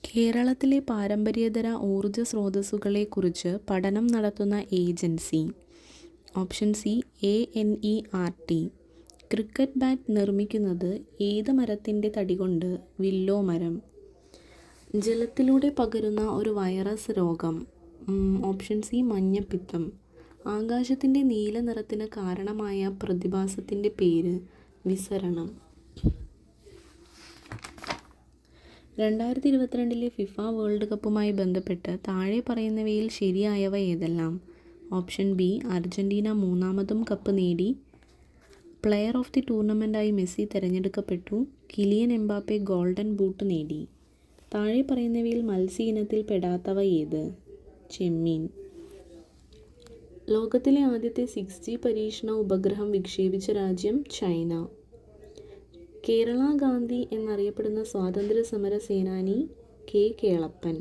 കേരളത്തിലെ പാരമ്പര്യേതര ഊർജ്ജ സ്രോതസ്സുകളെക്കുറിച്ച് പഠനം നടത്തുന്ന agency. Option C ANERT. Cricket bat നിർമ്മിക്കുന്നത് ഏത് മരത്തിൻ്റെ തടി കൊണ്ട്? വില്ലോ മരം. ജലത്തിലൂടെ പകരുന്ന ഒരു വൈറസ് രോഗം. ഓപ്ഷൻ സി മഞ്ഞപ്പിത്തം. ആകാശത്തിൻ്റെ നീല നിറത്തിന് കാരണമായ പ്രതിഭാസത്തിൻ്റെ പേര്? വിസരണം. 2022 ഫിഫ വേൾഡ് കപ്പുമായി ബന്ധപ്പെട്ട് താഴെ പറയുന്നവയിൽ ശരിയായവ ഏതെല്ലാം? ഓപ്ഷൻ ബി അർജന്റീന മൂന്നാമതും കപ്പ് നേടി. പ്ലെയർ ഓഫ് ദി ടൂർണമെൻ്റായി മെസ്സി തിരഞ്ഞെടുക്കപ്പെട്ടു. കിലിയൻ എംബാപ്പെ ഗോൾഡൻ ബൂട്ട് നേടി. താഴെ പറയുന്നവയിൽ മത്സ്യ ഇനത്തിൽ പെടാത്തവ ഏത്? ചെമ്മീൻ. ലോകത്തിലെ ആദ്യത്തെ 6G പരീക്ഷണ ഉപഗ്രഹം വിക്ഷേപിച്ച രാജ്യം? ചൈന. കേരള ഗാന്ധി എന്നറിയപ്പെടുന്ന സ്വാതന്ത്ര്യ സമര സേനാനി? K. കേളപ്പൻ.